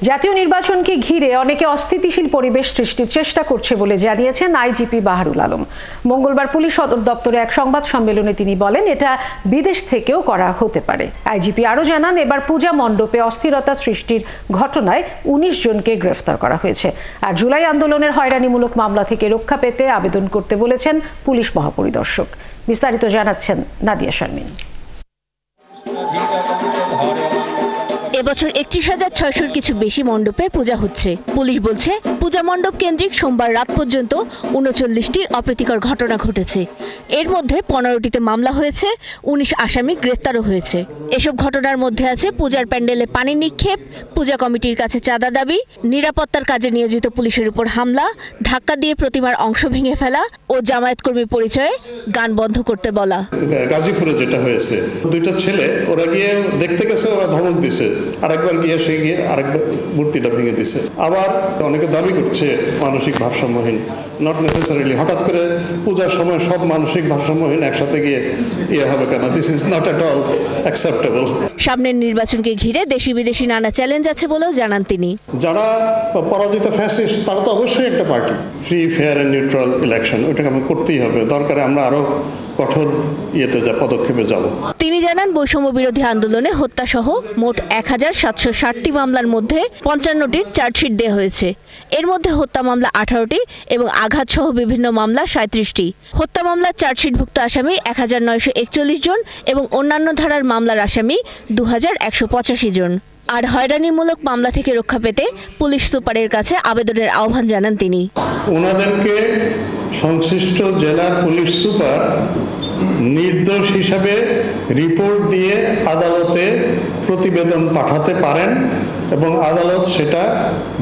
জাতীয় নির্বাচনকে ঘিরে অনেকে অস্থিতিশীল পরিবেশ সৃষ্টির চেষ্টা করছে বলে জানিয়েছেন আইজিপি বাহারুল আলম। মঙ্গলবার পুলিশ সদর দপ্তরে এক সংবাদ সম্মেলনে তিনি বলেন, এটা বিদেশ থেকেও করা হতে পারে। আইজিপি আরও জানান, এবার পূজা মণ্ডপে অস্থিরতা সৃষ্টির ঘটনায় ১৯ জনকে গ্রেফতার করা হয়েছে। আর জুলাই আন্দোলনের হয়রানিমূলক মামলা থেকে রক্ষা পেতে আবেদন করতে বলেছেন পুলিশ মহাপরিদর্শক। বিস্তারিত জানাচ্ছেন নাদিয়া শারমিন। এবছর ৩১,৬০০-র কিছু বেশি মণ্ডপে পূজা হচ্ছে। পুলিশ বলছে, পূজা মণ্ডপ কেন্দ্রিক সোমবার রাত পর্যন্ত ৩৯টি অপ্রীতিকর ঘটনা ঘটেছে। এর মধ্যে ১৫টিতে মামলা হয়েছে, ১৯ আসামি গ্রেফতারও হয়েছে। এসব ঘটনার মধ্যে আছে পূজার প্যান্ডেলে পানি নিক্ষেপ, পূজা কমিটির কাছে চাঁদা দাবি, নিরাপত্তার কাজে নিয়োজিত পুলিশের উপর হামলা, ধাক্কা দিয়ে প্রতিমার অংশ ভেঙে ফেলা ও জামায়াত কর্মী পরিচয়ে গান বন্ধ করতে বলা। গাজীপুরে যেটা হয়েছে, দুইটা ছেলে ওরা গিয়ে দেখতে গেছে, ওরা ধমক দিছে, আরেকবার গিয়ে আরেকবার মূর্তিটা ভেঙে দিছে। আবার অনেকে দাবি করছে মানসিক ভারসাম্যহীন। নট নেসেসারিলি হঠাৎ করে পূজার সময় সব মানসিক ভারসাম্যহীন একসাথে গিয়ে হবে কেন? This is not at all acceptable. সামনের নির্বাচনকে ঘিরে দেশি বিদেশি নানা চ্যালেঞ্জ আছে বলেও জানান তিনি। যারা পরাজিত ফ্যাসিস্ট তারা তো অবশ্যই একটা party. Free, fair and neutral election, ওইটাকে আমরা করতেই হবে। দরকারে আমরা আরো কঠোর পদক্ষেপে যাব। তিনি জানান, বৈষম্য বিরোধী আন্দোলনে হত্যাসহ মোট ১,৭৬০টি মামলার মধ্যে ৫৫টির চার্জশিট দেওয়া হয়েছে। এর মধ্যে হত্যা মামলা ১৮টি এবং আঘাতসহ বিভিন্ন মামলা ৩৭টি। হত্যা মামলার চার্জশিটভুক্ত আসামি ১,৯৪১ জন এবং অন্যান্য ধারার মামলার আসামি ২,১৮৫ জন। আর হয়রানিমূলক মামলা থেকে রক্ষা পেতে পুলিশ সুপারের কাছে আবেদনের আহ্বান জানান তিনি। ওনাদেরকে সংশ্লিষ্ট জেলার পুলিশ সুপার নির্দোষ হিসাবে রিপোর্ট দিয়ে আদালতে প্রতিবেদন পাঠাতে পারেন এবং আদালত সেটা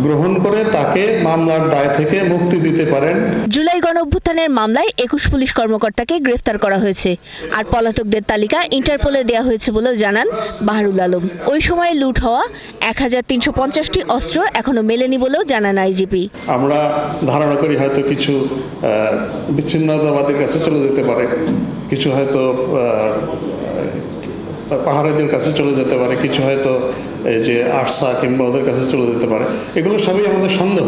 গ্রহণ করে তাকে মামলার দায় থেকে মুক্তি দিতে পারেন। জুলাই গণঅভ্যুত্থানের মামলায় ২১ পুলিশ কর্মকর্তাকে গ্রেফতার করা হয়েছে। আর পলাতকদের তালিকা ইন্টারপোলে দেওয়া হয়েছে বলেও জানান বাহারুল আলম। ওই সময় লুট হওয়া ১,৩৫০টি অস্ত্র এখনো মেলেনি বলেও জানান আইজিপি। আমরা ধারণা করি হয়তো কিছু বিচ্ছিন্নতাবাদের কাছে চলে যেতে পারে, কিছু হয়তো পাহাড়িদের কাছে চলে যেতে পারে, কিছু হয়তো এই যে আরসা কিংবা ওদের কাছে চলে যেতে পারে। এগুলো সবই আমাদের সন্দেহ।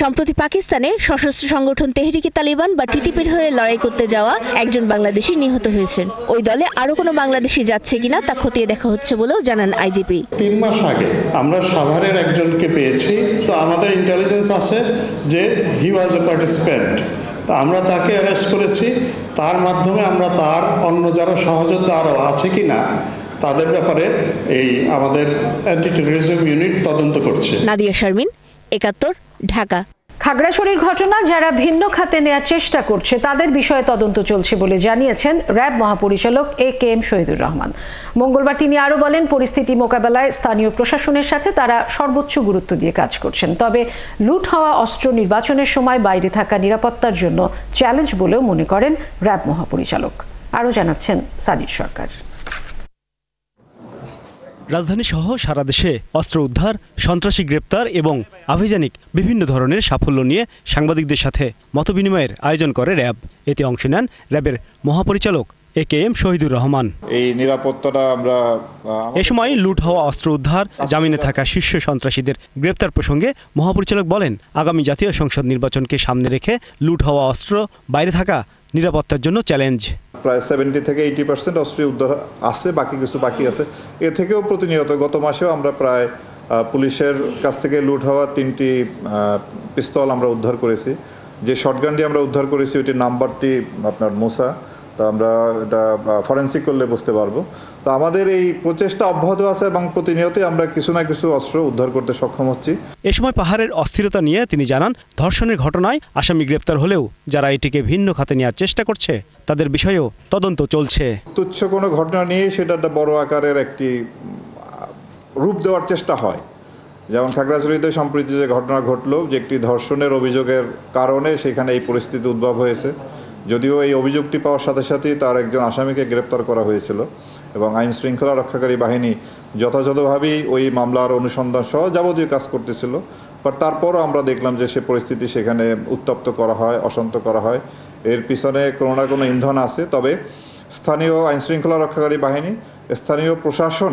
সম্প্রতি পাকিস্তানে সশস্ত্র সংগঠন তেহরিকে তালিবান বা টিটিপির হয়ে লড়াই করতে যাওয়া একজন বাংলাদেশি নিহত হয়েছেন। ওই দলে আরো কোনো বাংলাদেশি যাচ্ছে কিনা তা খতিয়ে দেখা হচ্ছে বলেও জানান আইজিপি। ৩ মাস আগে আমরা সাভারের একজনকে পেয়েছি, তো আমাদের ইন্টেলিজেন্স আছে যে হি ওয়াজ এ পার্টিসিপেন্ট। তা আমরা তাকে অ্যারেস্ট করেছি। তার মাধ্যমে আমরা তার অন্য যারা সহযোদ্ধা আরও আছে কিনা তাদের ব্যাপারে এই আমাদের অ্যান্টি টেররিজম ইউনিট তদন্ত করছে। নাদিয়া শারমিন, ৭১, ঢাকা। খাগড়াছড়ির ঘটনা যারা ভিন্ন খাতে নেয়ার চেষ্টা করছে তাদের বিষয়ে তদন্ত চলছে বলে জানিয়েছেন র্যাব মহাপরিচালক AKM শহীদুর রহমান। মঙ্গলবার তিনি আরও বলেন, পরিস্থিতি মোকাবেলায় স্থানীয় প্রশাসনের সাথে তারা সর্বোচ্চ গুরুত্ব দিয়ে কাজ করছেন। তবে লুট হওয়া অস্ত্র নির্বাচনের সময় বাইরে থাকা নিরাপত্তার জন্য চ্যালেঞ্জ বলেও মনে করেন র্যাব মহাপরিচালক। আরও জানাচ্ছেন সাজিদ সরকার। রাজধানী সহ সারা দেশে অস্ত্র উদ্ধার, সন্ত্রাসী গ্রেপ্তার এবং আভিযানিক বিভিন্ন ধরনের সাফল্য নিয়ে সাংবাদিকদের সাথে মতবিনিময়ের আয়োজন করে র্যাব। এতে অংশ নেন র্যাবের মহাপরিচালক AKM শহীদুর রহমান। এই নিরাপত্তাটা আমরা এ সময় লুট হওয়া অস্ত্র উদ্ধার, জামিনে থাকা শীর্ষ সন্ত্রাসীদের গ্রেপ্তার প্রসঙ্গে মহাপরিচালক বলেন, আগামী জাতীয় সংসদ নির্বাচনকে সামনে রেখে লুট হওয়া অস্ত্র বাইরে থাকা নিরাপত্তার জন্য চ্যালেঞ্জ। প্রায় 70 থেকে 80% অস্ত্র উদ্ধার আছে, বাকি আছে। এ থেকেও প্রতিনিয়ত গত মাসেও আমরা প্রায় পুলিশের কাছ থেকে লুট হওয়া 3টি পিস্তল আমরা উদ্ধার করেছি। যে শটগানটি আমরা উদ্ধার করেছি ওইটির নাম্বারটি আপনার মোসা, তা আমরা এটা ফরেন্সিক করলে বুঝতে পারবো। তো আমাদের এই প্রচেষ্টা অব্যাহত আছে এবং প্রতিনিয়তই আমরা কিছু না কিছু অস্ত্র উদ্ধার করতে সক্ষম হচ্ছি। এ সময় পাহাড়ের অস্থিরতা নিয়ে তিনি জানান, ধর্ষণের ঘটনায় আসামি গ্রেপ্তার হলেও যারা এটিকে ভিন্ন খাতে নেওয়ার চেষ্টা করছে তাদের বিষয়েও তদন্ত চলছে। তুচ্ছ কোনো ঘটনা নিয়ে সেটা একটা বড় আকারের একটি রূপ দেওয়ার চেষ্টা হয়। যেমন খাগড়াছড়িতে সম্প্রতি যে ঘটনা ঘটলো, যে একটি ধর্ষণের অভিযোগের কারণে সেখানে এই পরিস্থিতি উদ্ভব হয়েছে। যদিও এই অভিযোগটি পাওয়ার সাথে সাথেই তার একজন আসামিকে গ্রেপ্তার করা হয়েছিল এবং আইন শৃঙ্খলা রক্ষাকারী বাহিনী যথাযথভাবেই ওই মামলার অনুসন্ধান সহ যাবতীয় কাজ করতেছিল। বাট তারপরও আমরা দেখলাম যে সে পরিস্থিতি সেখানে উত্তপ্ত করা হয়, অশান্ত করা হয়। এর পিছনে কোনো না কোনো ইন্ধন আছে। তবে স্থানীয় আইন শৃঙ্খলা রক্ষাকারী বাহিনী, স্থানীয় প্রশাসন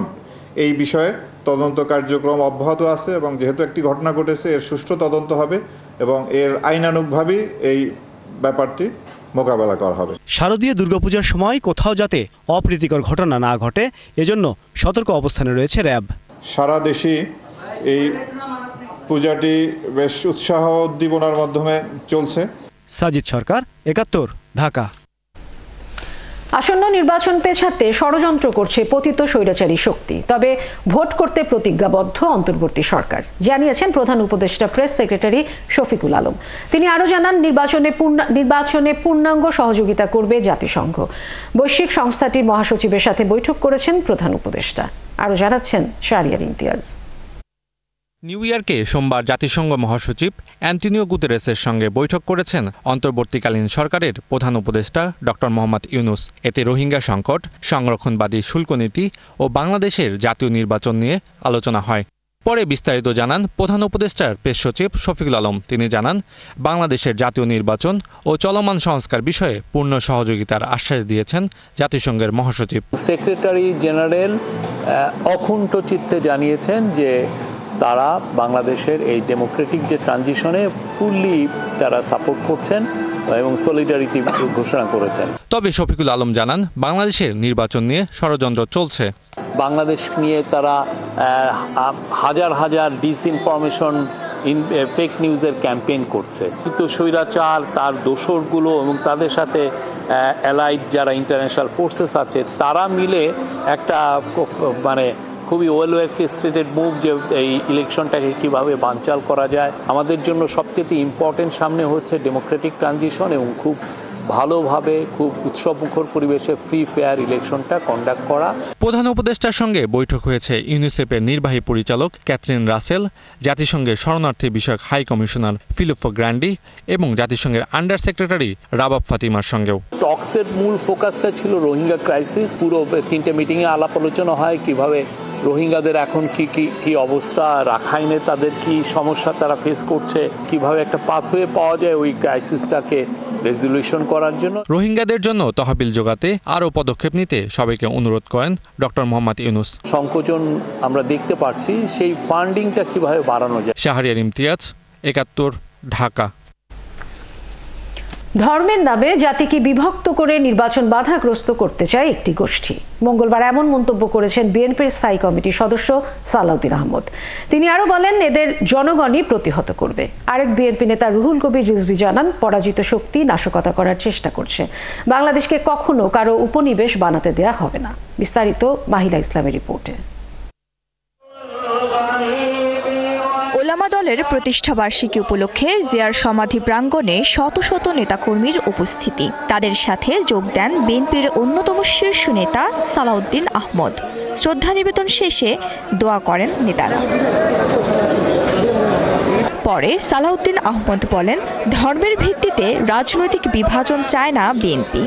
এই বিষয়ে তদন্ত কার্যক্রম অব্যাহত আছে এবং যেহেতু একটি ঘটনা ঘটেছে এর সুষ্ঠু তদন্ত হবে এবং এর আইনানুগভাবেই এই ব্যাপারটি মোকাবেলা করা হবে। শারদীয় দুর্গাপূজার সময় কোথাও যাতে অপ্রীতিকর ঘটনা না ঘটে এজন্য সতর্ক অবস্থানে রয়েছে র্যাব। সারা দেশে এই পূজাটি বেশ উৎসাহ উদ্দীপনার মাধ্যমে চলছে। সাজিদ সরকার, ৭১, ঢাকা। আসন্ন নির্বাচন পেছাতে ষড়যন্ত্র করছে পতিত স্বৈরাচারী শক্তি, তবে ভোট করতে প্রতিজ্ঞাবদ্ধ অন্তর্বর্তী সরকার, জানিয়েছেন প্রধান উপদেষ্টা প্রেস সেক্রেটারি শফিকুল আলম। তিনি আরও জানান, নির্বাচনে পূর্ণাঙ্গ সহযোগিতা করবে জাতিসংঘ। বৈশ্বিক সংস্থাটির মহাসচিবের সাথে বৈঠক করেছেন প্রধান উপদেষ্টা। আরও জানাচ্ছেন শাহরিয়ার ইমতিয়াজ। নিউ ইয়র্কে সোমবার জাতিসংঘ মহাসচিব অ্যান্টনিও গুতেরেসের সঙ্গে বৈঠক করেছেন অন্তর্বর্তীকালীন সরকারের প্রধান উপদেষ্টা ডক্টর মোহাম্মদ ইউনুস। এতে রোহিঙ্গা সংকট, সংরক্ষণবাদী শুল্ক নীতি ও বাংলাদেশের জাতীয় নির্বাচন নিয়ে আলোচনা হয়। পরে বিস্তারিত জানান প্রধান উপদেষ্টার প্রেস সচিব শফিকুল আলম। তিনি জানান, বাংলাদেশের জাতীয় নির্বাচন ও চলমান সংস্কার বিষয়ে পূর্ণ সহযোগিতার আশ্বাস দিয়েছেন জাতিসংঘের মহাসচিব। সেক্রেটারি জেনারেল অকুণ্ঠ চিত্তে জানিয়েছেন যে তারা বাংলাদেশের এই ডেমোক্রেটিক যে ট্রানজিশনে ফুললি তারা সাপোর্ট করছেন এবং সলিডারিটি ঘোষণা করেছেন। তবে শফিকুল আলম জানান, বাংলাদেশের নির্বাচন নিয়ে ষড়যন্ত্র চলছে। বাংলাদেশ নিয়ে তারা হাজার হাজার ডিসইনফরমেশন, ফেক নিউজের ক্যাম্পেইন করছে, কিন্তু স্বৈরাচার, তার দোসরগুলো এবং তাদের সাথে অ্যালাইড যারা ইন্টারন্যাশনাল ফোর্সেস আছে তারা মিলে একটা খুবই ওয়েল অর্কেস্ট্রেটেড মুভ, যে এই ইলেকশনটাকে কিভাবে বানচাল করা যায়। আমাদের জন্য সবচেয়ে ইম্পর্টেন্ট সামনে হচ্ছে ডেমোক্রেটিক ট্রানজিশন এবং খুব ভালোভাবে, খুব উৎসবমুখর পরিবেশে ফ্রি ফেয়ার ইলেকশনটা কন্ডাক্ট করা। প্রধান উপদেষ্টার সঙ্গে বৈঠক হয়েছে ইউনিসেফের নির্বাহী পরিচালক ক্যাথরিন রাসেল, জাতিসংঘের শরণার্থী বিষয়ক হাই কমিশনার ফিলিপো গ্র্যান্ডি এবং জাতিসংঘের আন্ডার সেক্রেটারি রাবাব ফাতিমার সঙ্গেও। টক্সের মূল ফোকাসটা ছিল রোহিঙ্গা ক্রাইসিস। পুরো 3টে মিটিংয়ে আলাপ আলোচনা হয় কিভাবে রোহিঙ্গাদের এখন কি অবস্থা, রাখাইনে তাদের কি সমস্যা তারা ফেস করছে, কিভাবে একটা পাথওয়ে পাওয়া যায় ওই ক্রাইসিসটাকে রেজলিউশন করার জন্য। রোহিঙ্গাদের জন্য তহবিল জোগাতে আরও পদক্ষেপ নিতে সবাইকে অনুরোধ করেন ডক্টর মোহাম্মদ ইউনুস। সংকোচন আমরা দেখতে পাচ্ছি, সেই ফান্ডিংটা কিভাবে বাড়ানো যায়। শাহরিয়ার ইমতিয়াজ, ৭১, ঢাকা। ধর্মের নামে জাতিকে বিভক্ত করে নির্বাচন বাধাগ্রস্ত করতে চায় একটি গোষ্ঠী। মঙ্গলবার এমন মন্তব্য করেছেন বিএনপির স্থায়ী কমিটির সদস্য সালাউদ্দিন আহমদ। তিনি আরও বলেন, এদের জনগণই প্রতিহত করবে। আরেক বিএনপি নেতা রুহুল কবির রিজভী জানান, পরাজিত শক্তি নাশকতা করার চেষ্টা করছে। বাংলাদেশকে কখনো কারো উপনিবেশ বানাতে দেয়া হবে না। বিস্তারিত মাহিলা ইসলামের রিপোর্টে। ওলামা দলের প্রতিষ্ঠাবার্ষিকী উপলক্ষে জিয়ার সমাধি প্রাঙ্গণে শত শত নেতাকর্মীর উপস্থিতি। তাদের সাথে যোগ দেন বিএনপির অন্যতম শীর্ষ নেতা সালাউদ্দিন আহমদ। শ্রদ্ধা নিবেদন শেষে দোয়া করেন নেতারা। পরে সালাউদ্দিন আহমদ বলেন, ধর্মের ভিত্তিতে রাজনৈতিক বিভাজন চায় না বিএনপি।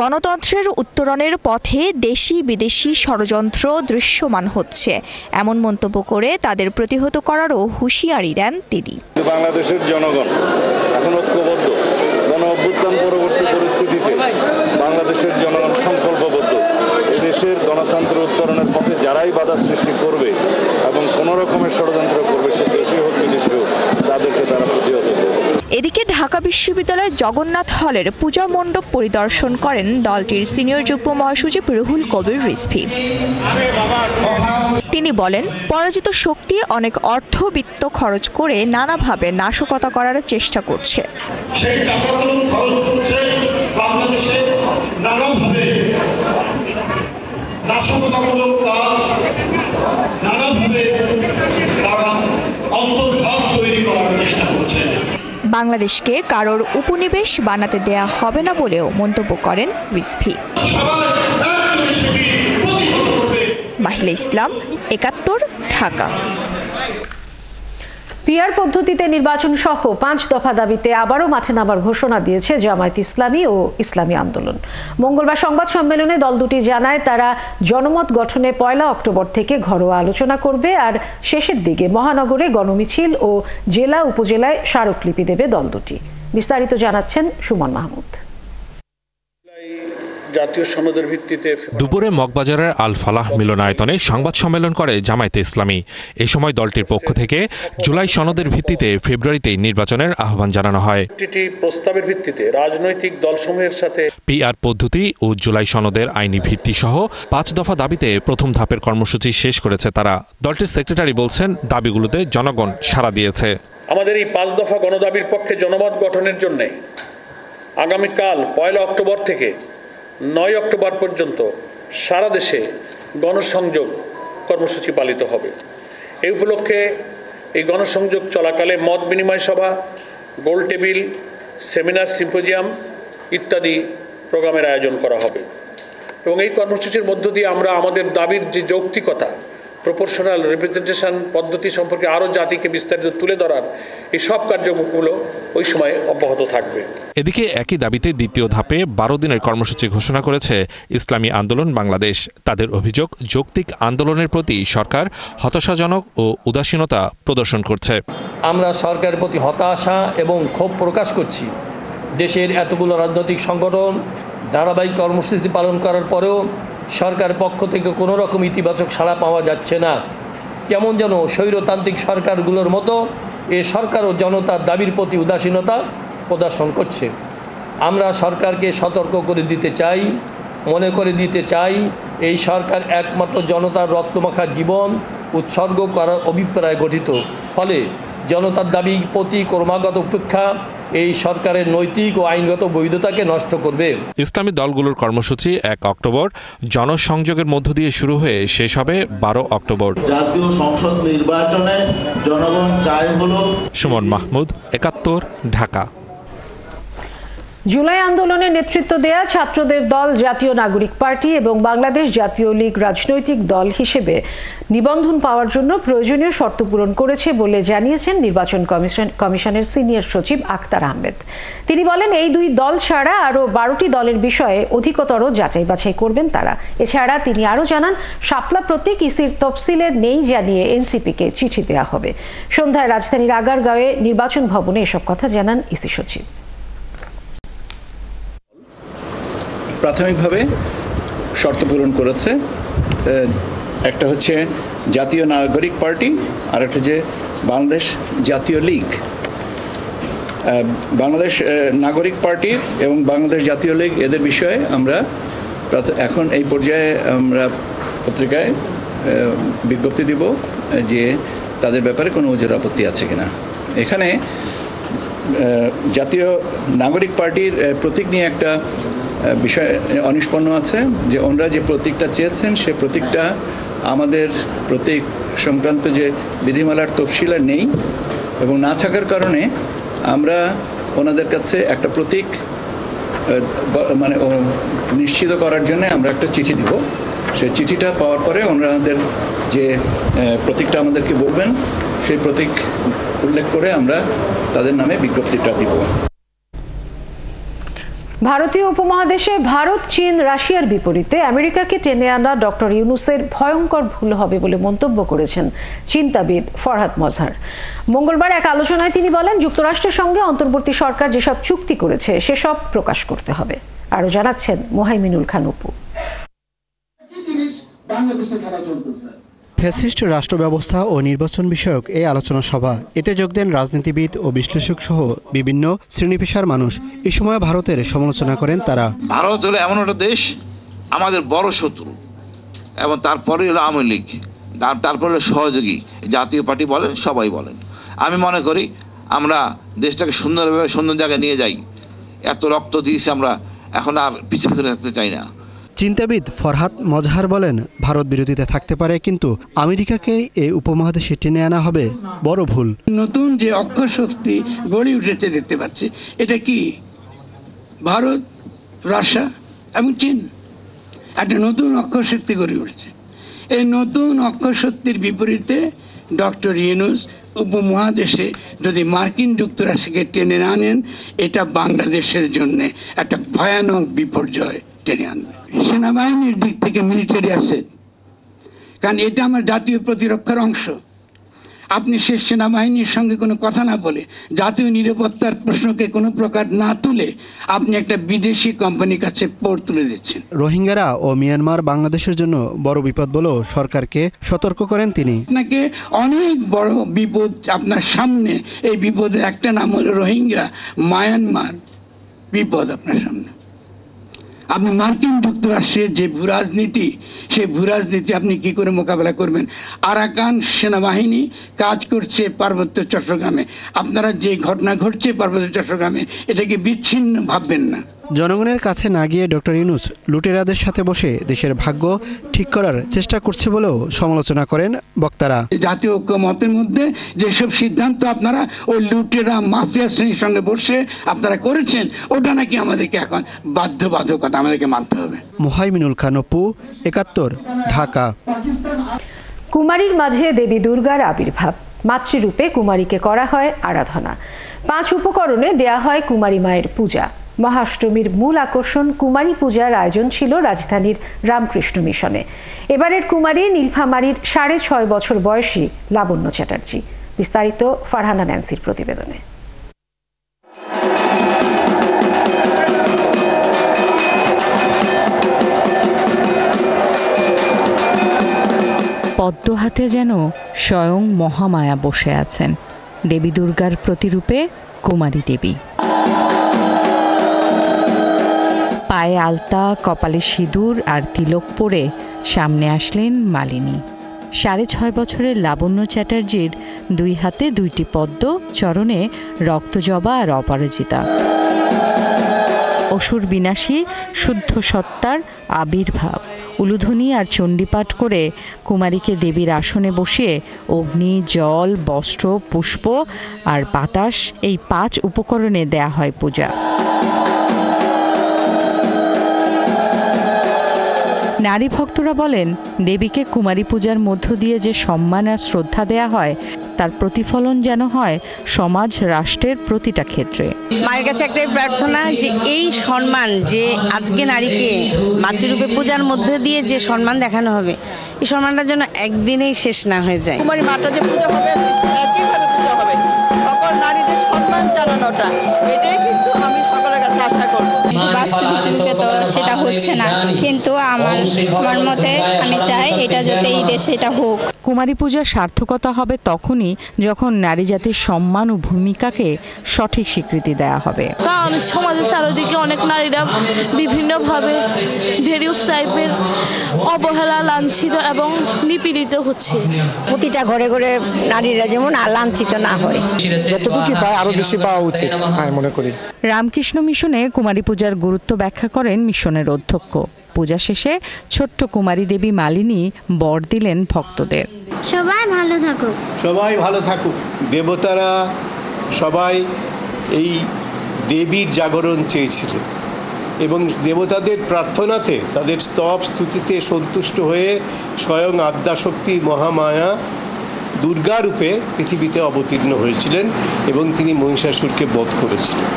গণতন্ত্রের উত্তরণের পথে দেশি বিদেশি ষড়যন্ত্র দৃশ্যমান হচ্ছে, এমন মন্তব্য করে তাদের প্রতিহত করারও হুঁশিয়ারি দেন তিনি। বাংলাদেশের জনগণ এখন ঐক্যবদ্ধ। গণ অভ্যুত্থান পরবর্তী পরিস্থিতিতে বাংলাদেশের জনগণ সংকল্পবদ্ধ। এদেশের গণতন্ত্র উত্তরণের পথে যারাই বাধা সৃষ্টি করবে এবং কোনো রকমের ষড়যন্ত্র করবে, সে দেশি হোক বিদেশি হোক, তাদেরকে তারা প্রতিহত করবে। এদিকে ঢাকা বিশ্ববিদ্যালয়ের জগন্নাথ হলের পূজা মণ্ডপ পরিদর্শন করেন দলটির সিনিয়র যুগ্ম মহাসচিব রুহুল কবির রিজভী। তিনি বলেন, পরাজিত শক্তি অনেক অর্থবিত্ত খরচ করে নানাভাবে নাশকতা করার চেষ্টা করছে। সেই টাকাগুলো খরচ করছে বাংলাদেশে নানাভাবে নাশকতামূলক কাজ, নানাভাবে তারা অন্তর্ঘাত তৈরি করার চেষ্টা করছে। বাংলাদেশকে কারোর উপনিবেশ বানাতে দেয়া হবে না বলেও মন্তব্য করেন রিজভী। মাহিলা ইসলাম, ৭১, ঢাকা। পিআর পদ্ধতিতে নির্বাচন সহ 5 দফা দাবিতে আবারও মাঠে নামার ঘোষণা দিয়েছে জামায়াত ইসলামী ও ইসলামী আন্দোলন। মঙ্গলবার সংবাদ সম্মেলনে দল দুটি জানায়, তারা জনমত গঠনে 1 অক্টোবর থেকে ঘরোয়া আলোচনা করবে, আর শেষের দিকে মহানগরে গণমিছিল ও জেলা উপজেলায় স্মারকলিপি দেবে দল দুটি। বিস্তারিত জানাচ্ছেন সুমন মাহমুদ। জাতীয় সনদের ভিত্তিতে। দুপুরে মগবাজারের আল ফালাহ মিলনায়তনে সংবাদ সম্মেলন করে জামায়াতে ইসলামী। এই সময় দলটির পক্ষ থেকে জুলাই সনদের ভিত্তিতে ফেব্রুয়ারিতেই নির্বাচনের আহ্বান জানানো হয়। প্রস্তাবের ভিত্তিতে রাজনৈতিক দলসমূহের সাথে পিআর পদ্ধতি ও জুলাই সনদের আইনি ভিত্তি সহ 5 দফা দাবিতে প্রথম ধাপের কর্মসূচি শেষ করেছে তারা। দলটির সেক্রেটারি বলছেন, দাবিগুলোতে জনগণ সাড়া দিয়েছে। আমাদের এই 5 দফা গণদাবির পক্ষে জনমত গঠনের জন্য আগামীকাল 1 অক্টোবর থেকে 9 অক্টোবর পর্যন্ত সারা দেশে গণসংযোগ কর্মসূচি পালিত হবে। এই উপলক্ষে এই গণসংযোগ চলাকালে মত বিনিময় সভা, গোল টেবিল, সেমিনার, সিম্পোজিয়াম ইত্যাদি প্রোগ্রামের আয়োজন করা হবে এবং এই কর্মসূচির মধ্য দিয়ে আমরা আমাদের দাবির যে যৌক্তিকতা, প্রপোর্শনাল রিপ্রেজেন্টেশন পদ্ধতি সম্পর্কে আরও জাতিকে বিস্তারিত তুলে ধরার এই সব কার্যক্রমগুলো ওই সময় অব্যাহত থাকবে। এদিকে একই দাবিতে দ্বিতীয় ধাপে 12 দিনের কর্মসূচি ঘোষণা করেছে ইসলামী আন্দোলন বাংলাদেশ। তাদের অভিযোগ, যৌক্তিক আন্দোলনের প্রতি সরকার হতাশাজনক ও উদাসীনতা প্রদর্শন করছে। আমরা সরকারের প্রতি হতাশা এবং ক্ষোভ প্রকাশ করছি। দেশের এতগুলো রাজনৈতিক সংগঠন ধারাবাহিক কর্মসূচি পালন করার পরেও সরকারের পক্ষ থেকে কোনো রকম ইতিবাচক সাড়া পাওয়া যাচ্ছে না। কেমন যেন স্বৈরতান্ত্রিক সরকারগুলোর মতো এ সরকারও জনতার দাবির প্রতি উদাসীনতা প্রদর্শন করছে। আমরা সরকারকে সতর্ক করে দিতে চাই, মনে করে দিতে চাই, এই সরকার একমাত্র জনতার রক্তমাখা জীবন উৎসর্গ করার অভিপ্রায় গঠিত। ফলে জনতার দাবির প্রতি ক্রমাগত উপেক্ষা এই সরকারের নৈতিক ও আইনগত বৈধতাকে নষ্ট করবে। ইসলামী দলগুলোর কর্মসূচি 1 অক্টোবর, জনসংযোগের মধ্য দিয়ে শুরু হয়ে শেষ হবে 12 অক্টোবর। জাতীয় সংসদ নির্বাচনে জনগণ চায় হলো। সুমন মাহমুদ, 71, ঢাকা। জুলাই আন্দোলনে নেতৃত্ব দেয়া ছাত্রদের দল জাতীয় নাগরিক পার্টি এবং বাংলাদেশ জাতীয় লীগ রাজনৈতিক দল হিসেবে নিবন্ধন পাওয়ার জন্য প্রয়োজনীয় শর্ত পূরণ করেছে বলে জানিয়েছেন নির্বাচন কমিশনের সিনিয়র সচিব আক্তার আহমেদ। তিনি বলেন, এই 2 দল ছাড়া আরও 12টি দলের বিষয়ে অধিকতর যাচাই বাছাই করবেন তারা। এছাড়া তিনি আরও জানান, শাপলা প্রতীক ইসির তফসিলের নেই জানিয়ে এনসিপিকে চিঠি দেওয়া হবে। সন্ধ্যায় রাজধানীর আগারগাঁওয়ে নির্বাচন ভবনে এসব কথা জানান ইসি সচিব। প্রাথমিকভাবে শর্ত পূরণ করেছে। একটা হচ্ছে জাতীয় নাগরিক পার্টি, আর একটা যে বাংলাদেশ জাতীয় লীগ। বাংলাদেশ নাগরিক পার্টি এবং বাংলাদেশ জাতীয় লীগ এদের বিষয়ে আমরা এখন এই পর্যায়ে আমরা পত্রিকায় বিজ্ঞপ্তি দিব যে তাদের ব্যাপারে কোনো ওজোর আপত্তি আছে কিনা। এখানে জাতীয় নাগরিক পার্টির প্রতীক নিয়ে একটা বিষয় অনিষ্পন্ন আছে, যে ওনারা যে প্রতীকটা চেয়েছেন সে প্রতীকটা আমাদের প্রতীক সংক্রান্ত যে বিধিমালার তফসিলে নেই এবং না থাকার কারণে আমরা ওনাদের কাছে একটা প্রতীক মানে নিশ্চিত করার জন্য আমরা একটা চিঠি দিব। সেই চিঠিটা পাওয়ার পরে ওনাদের যে প্রতীকটা আমাদেরকে বলবেন সেই প্রতীক উল্লেখ করে আমরা তাদের নামে বিজ্ঞপ্তিটা দিব। ভারতীয় উপমহাদেশে ভারত, চীন, রাশিয়ার বিপরীতে আমেরিকাকে টেনে আনা ডক্টর ইউনূসের ভয়ঙ্কর ভুল হবে বলে মন্তব্য করেছেন চিন্তাবিদ ফরহাদ মজহার। মঙ্গলবার এক আলোচনায় তিনি বলেন, যুক্তরাষ্ট্রের সঙ্গে অন্তর্বর্তী সরকার যেসব চুক্তি করেছে সেসব প্রকাশ করতে হবে। আরও জানাচ্ছেন মোহাইমিনুল খান অপু। ফ্যাসিস্ট রাষ্ট্র ব্যবস্থা ও নির্বাচন বিষয়ক এই আলোচনা সভা, এতে যোগ দেন রাজনীতিবিদ ও বিশ্লেষক সহ বিভিন্ন শ্রেণী পেশার মানুষ। এই সময় ভারতের সমালোচনা করেন তারা। ভারত হলো এমন একটা দেশ, আমাদের বড় শত্রু, এবং তারপরে হলো আওয়ামী লীগ, তারপরে হলো সহযোগী, জাতীয় পার্টি বলেন, সবাই বলেন। আমি মনে করি আমরা দেশটাকে সুন্দরভাবে সুন্দর জায়গায় নিয়ে যাই। এত রক্ত দিয়েছি আমরা, এখন আর পিছিয়ে ফিরে থাকতে চাই না। চিন্তাবিদ ফরহাদ মজহার বলেন, ভারত বিরোধিতা থাকতে পারে, কিন্তু আমেরিকাকে এই উপমহাদেশে টেনে আনা হবে বড় ভুল। নতুন যে অক্ষর শক্তি গড়ে উঠেছে দেখতে পাচ্ছি, এটা কি ভারত, রাশিয়া এবং চীন একটা নতুন অক্ষর শক্তি গড়ে উঠেছে। এই নতুন অক্ষর শক্তির বিপরীতে ডক্টর ইউনূস উপমহাদেশে যদি মার্কিন যুক্তরাষ্ট্রকে টেনে না আনেন, এটা বাংলাদেশের জন্য একটা ভয়ানক বিপর্যয় টেনে আনবে। সেনাবাহিনীর দিক থেকে মিলিটারি অ্যাসেট, কারণ এটা আমার জাতীয় প্রতিরক্ষার অংশ। আপনি শেষ সেনাবাহিনীর সঙ্গে কোনো কথা না বলে, জাতীয় নিরাপত্তার প্রশ্নকে কোনো প্রকার না তুলে আপনি একটা বিদেশি কোম্পানির কাছে পোর্ট তুলে দিচ্ছেন। রোহিঙ্গারা ও মিয়ানমার বাংলাদেশের জন্য বড় বিপদ বলেও সরকারকে সতর্ক করেন তিনি। আপনাকে অনেক বড় বিপদ আপনার সামনে, এই বিপদের একটা নাম হলো রোহিঙ্গা, মায়ানমার বিপদ আপনার সামনে। আপনি মার্কিন যুক্তরাষ্ট্রের যে ভূরাজনীতি, সেই ভূরাজনীতি আপনি কি করে মোকাবেলা করবেন? আরাকান সেনাবাহিনী কাজ করছে পার্বত্য চট্টগ্রামে, আপনারা যে ঘটনা ঘটছে পার্বত্য চট্টগ্রামে, এটাকে বিচ্ছিন্ন ভাববেন না। জনগণের কাছে না গিয়ে ডক্টর ইউনূস লুটেরাদের সাথে বসে দেশের ভাগ্য ঠিক করার চেষ্টা করছে বলেও সমালোচনা করেন বক্তারা। জাতীয় ঐক্যমতের মধ্যে যেসব সিদ্ধান্ত আপনারা ওই লুটেরা মাফিয়া শ্রেণীর সঙ্গে বসে আপনারা করেছেন, ওটা নাকি আমাদেরকে এখন বাধ্যবাধকতা আমাদেরকে মানতে হবে। মুহাইমিনুল খান অপু, ৭১, ঢাকা। কুমারীর মাঝে দেবী দুর্গার আবির্ভাব। মাতৃরূপে কুমারীকে করা হয় আরাধনা। 5 উপকরণে দেয়া হয় কুমারী মায়ের পূজা। মহাষ্টমীর মূল আকর্ষণ কুমারী পূজার আয়োজন ছিল রাজধানীর রামকৃষ্ণ মিশনে। এবারের কুমারী নীলফামারীর 6.5 বছর বয়সী লাবণ্য চ্যাটার্জি। বিস্তারিত ফারহানা ন্যান্সির প্রতিবেদনে। পদ্ম হাতে যেন স্বয়ং মহামায়া বসে আছেন, দেবী দুর্গার প্রতিরূপে কুমারী দেবী। পায়ে আলতা, কপালে সিঁদুর আর তিলক পরে সামনে আসলেন মালিনী। 6.5 বছরের লাবণ্য চ্যাটার্জির 2 হাতে 2টি পদ্ম, চরণে রক্তজবা আর অপরাজিতা। অসুর বিনাশী শুদ্ধ সত্তার আবির্ভাব। উলুধ্বনি আর চণ্ডীপাঠ করে কুমারীকে দেবীর আসনে বসিয়ে অগ্নি, জল, বস্ত্র, পুষ্প আর বাতাস, এই 5 উপকরণে দেয়া হয় পূজা। নারী ভক্তরা বলেন, দেবীকে কুমারী পূজার মধ্য দিয়ে যে সম্মান আর শ্রদ্ধা দেয়া হয়, তার প্রতিফলন যেন হয় সমাজ রাষ্ট্রের প্রতিটা ক্ষেত্রে। মায়ের কাছে একটাই প্রার্থনা যে এই সম্মান, যে আজকে নারীকে মাতৃরূপে পূজার মধ্যে দিয়ে যে সম্মান দেখানো হবে, এই সম্মানটা যেন একদিনেই শেষ না হয়ে যায়। কুমারী মাটা যে পূজা হবে, একইভাবে পূজা হবে, সকল নারীদের সম্মান জানানোটা, এটাই কিন্তু আমি সকলের কাছে আশা করব। বাস্তবিক রূপে তো সেটা হচ্ছে না, কিন্তু আমার মতে আমি চাই এটা যাতে এই দেশে এটা হোক। কুমারী পূজার সার্থকতা হবে তখনই যখন নারী জাতির সম্মান ও ভূমিকাকে সঠিক স্বীকৃতি দেয়া হবে। কারণ সমাজের চারিদিকে অনেক নারীরা বিভিন্নভাবে ভেরিয়াস টাইপের অবহেলা, লাঞ্ছিত এবং নিপীড়িত হচ্ছে। প্রতিটা ঘরে ঘরে নারীরা যেমন লাঞ্ছিত না হয়, যতটুকু পায় আরো বেশি পাওয়া উচিত আমি মনে করি। রামকৃষ্ণ মিশনে কুমারী পূজার গুরুত্ব ব্যাখ্যা করেন মিশনের অধ্যক্ষ। পূজা শেষে ছোট্ট কুমারী দেবী মালিনী বর দিলেন ভক্তদের। সবাই ভালো থাকুক, সবাই ভালো থাকুক। দেবতারা সবাই এই দেবীর জাগরণ চেয়েছিলেন এবং দেবতাদের প্রার্থনাতে, তাদের স্তব স্তুতিতে সন্তুষ্ট হয়ে স্বয়ং আদ্যাশক্তি মহামায়া দুর্গা রূপে পৃথিবীতে অবতীর্ণ হয়েছিলেন এবং তিনি মহিষাসুরকে বধ করেছিলেন।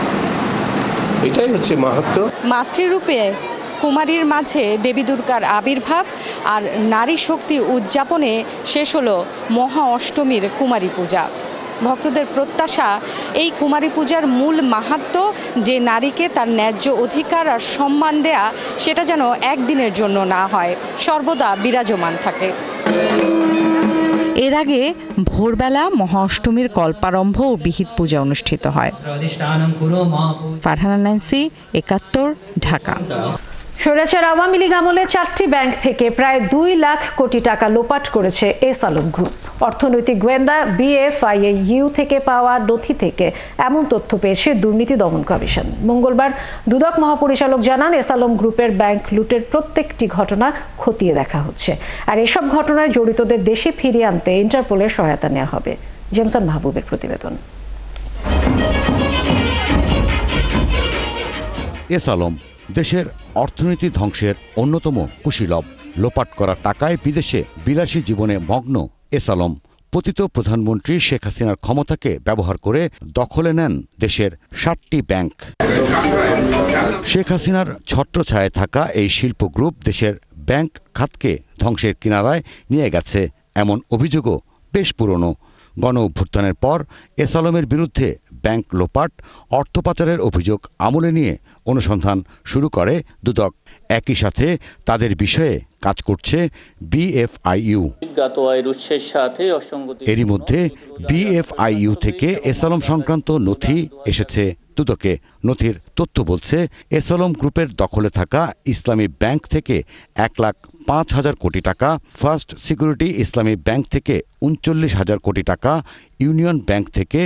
এটাই হচ্ছে মাহাত্ম্য। মাতৃরূপে কুমারীর মাঝে দেবী দুর্গার আবির্ভাব আর নারী শক্তি উদযাপনে শেষ হলো মহা অষ্টমীর কুমারী পূজা। ভক্তদের প্রত্যাশা, এই কুমারী পূজার মূল মাহাত্ম্য যে নারীকে তার ন্যায্য অধিকার আর সম্মান দেয়া, সেটা যেন একদিনের জন্য না হয়, সর্বদা বিরাজমান থাকে। এর আগে ভোরবেলা মহা অষ্টমীর কল্পারম্ভ ও বিহিত পূজা অনুষ্ঠিত হয়। ফারহানা ন্যান্সি, ৭১, ঢাকা। স্বৈরাচার আওয়ামী লীগ আমলে 4টি ব্যাংক থেকে প্রায় 2 লাখ কোটি টাকা লোপাট করেছে এস আলম গ্রুপ। অর্থনৈতিক গোয়েন্দা BFIAU থেকে পাওয়া নথি থেকে এমন তথ্য পেয়েছে দুর্নীতি দমন কমিশন। মঙ্গলবার দুদক মহাপরিচালক জানান, এস আলম গ্রুপের ব্যাংক লুটের প্রত্যেকটি ঘটনা খতিয়ে দেখা হচ্ছে, আর এসব ঘটনায় জড়িতদের দেশে ফিরিয়ে আনতে ইন্টারপোলের সহায়তা নেওয়া হবে। জেমসন মাহবুবের প্রতিবেদন। এস আলম দেশের অর্থনীতি ধ্বংসের অন্যতম কুশীলব। লোপাট করা টাকায় বিদেশে বিলাসী জীবনে মগ্ন এস আলম পতিত প্রধানমন্ত্রী শেখ হাসিনার ক্ষমতাকে ব্যবহার করে দখলে নেন দেশের 7টি ব্যাংক। শেখ হাসিনার ছত্রছায়ায় থাকা এই শিল্প গ্রুপ দেশের ব্যাংক খাতকে ধ্বংসের কিনারায় নিয়ে গেছে, এমন অভিযোগও বেশ পুরনো। গণ অভ্যুত্থানের পর এস আলমের বিরুদ্ধে ব্যাংক লোপাট, অর্থ পাচারের অভিযোগ আমলে নিয়ে অনুসন্ধান শুরু করে দুদক। একই সাথে তাদের বিষয়ে কাজ করছে বিএফআইইউ। এরই মধ্যে বিএফআইইউ থেকে এস আলম সংক্রান্ত নথি এসেছে দুদকে। নথির তথ্য বলছে, এস আলম গ্রুপের দখলে থাকা ইসলামী ব্যাংক থেকে 1,05,000 কোটি টাকা, ফার্স্ট সিকিউরিটি ইসলামী ব্যাংক থেকে 39,000 কোটি টাকা, ইউনিয়ন ব্যাংক থেকে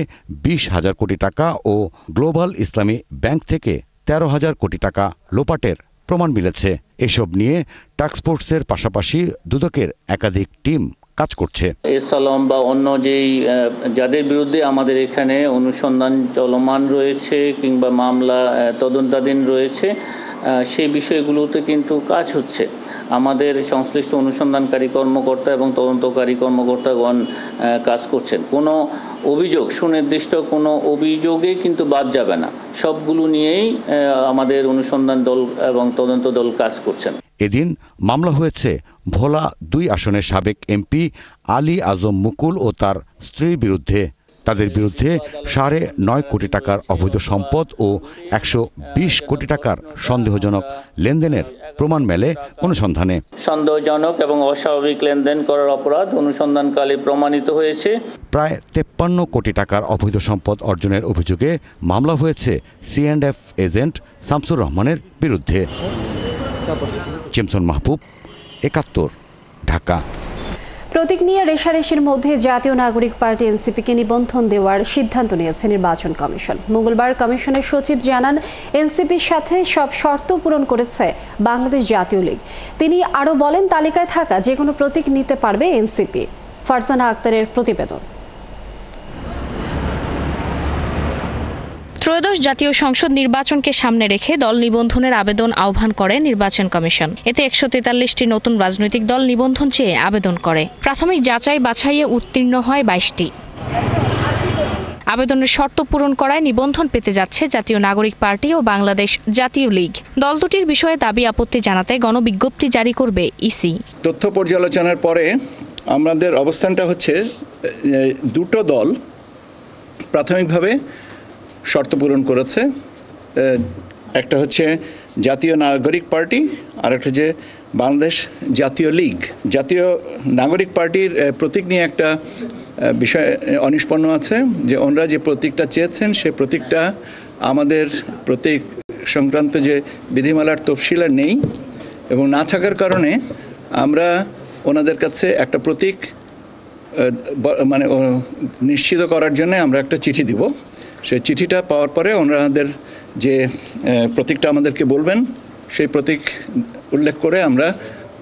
20,000 কোটি টাকা ও গ্লোবাল ইসলামী ব্যাংক থেকে 13,000 কোটি টাকা লোপাটের প্রমাণ মিলেছে। এসব নিয়ে টাস্কফোর্সের পাশাপাশি দুদকের একাধিক টিম কাজ করছে। এস আলম বা অন্য যেই যাদের বিরুদ্ধে আমাদের এখানে অনুসন্ধান চলমান রয়েছে কিংবা মামলা তদন্তাধীন রয়েছে, সেই বিষয়গুলোতে কিন্তু কাজ হচ্ছে। আমাদের সংশ্লিষ্ট অনুসন্ধানকারী কর্মকর্তা এবং তদন্তকারী কর্মকর্তাগণ কাজ করছেন। কোনো অভিযোগ, সুনির্দিষ্ট কোনো অভিযোগে কিন্তু বাদ যাবে না। সবগুলো নিয়েই আমাদের অনুসন্ধান দল এবং তদন্ত দল কাজ করছেন। এদিন মামলা হয়েছে ভোলা 2 আসনের সাবেক এমপি আলী আজম মুকুল ও তার স্ত্রীর বিরুদ্ধে। তাদের বিরুদ্ধে 9.5 কোটি টাকার অবৈধ সম্পদ ও 120 কোটি টাকার সন্দেহজনক লেনদেনের প্রমাণ মেলে অনুসন্ধানে। সন্দেহজনক এবং অস্বাভাবিক লেনদেন করার অপরাধ অনুসন্ধানকালে প্রমাণিত হয়েছে। প্রায় 53 কোটি টাকার অবৈধ সম্পদ অর্জনের অভিযোগে মামলা হয়েছে C&F এজেন্ট শামসুর রহমানের বিরুদ্ধে। জেমসন মাহবুব, 71, ঢাকা। প্রতীক নিয়ে রেষারেষির মধ্যে জাতীয় নাগরিক পার্টি এনসিপিকে নিবন্ধন দেওয়ার সিদ্ধান্ত নিয়েছে নির্বাচন কমিশন। মঙ্গলবার কমিশনের সচিব জানান, এনসিপির সাথে সব শর্ত পূরণ করেছে বাংলাদেশ জাতীয় লীগ। তিনি আরও বলেন, তালিকায় থাকা যে কোনো প্রতীক নিতে পারবে এনসিপি। ফারজানা আক্তারের প্রতিবেদন। ত্রয়োদশ জাতীয় সংসদ নির্বাচনকে সামনে রেখে দল নিবন্ধনের আবেদন আহ্বান করে নির্বাচন কমিশন। এতে 143টি নতুন রাজনৈতিক দল নিবন্ধন চেয়ে আবেদন করে। প্রাথমিক যাচাই বাছাইয়ে উত্তীর্ণ হয় 22টি। আবেদনের শর্ত পূরণ করায় নিবন্ধন পেতে যাচ্ছে জাতীয় নাগরিক পার্টি ও বাংলাদেশ জাতীয় লীগ। দল দুটির বিষয়ে দাবি আপত্তি জানাতে গণবিজ্ঞপ্তি জারি করবে ইসি। তথ্য পর্যালোচনার পরে আমাদের অবস্থানটা হচ্ছে, দুটো দল প্রাথমিকভাবে শর্ত পূরণ করেছে। একটা হচ্ছে জাতীয় নাগরিক পার্টি, আর একটা হচ্ছে বাংলাদেশ জাতীয় লীগ। জাতীয় নাগরিক পার্টির প্রতীক নিয়ে একটা বিষয় অনিষ্পন্ন আছে, যে ওনারা যে প্রতীকটা চেয়েছেন সে প্রতীকটা আমাদের প্রতীক সংক্রান্ত যে বিধিমালার তফসিলে নেই, এবং না থাকার কারণে আমরা ওনাদের কাছে একটা প্রতীক মানে নিশ্চিত করার জন্য আমরা একটা চিঠি দিব। সেই চিঠিটা পাওয়ার পরে ওনাদের যে প্রতীকটা আমাদেরকে বলবেন, সেই প্রতীক উল্লেখ করে আমরা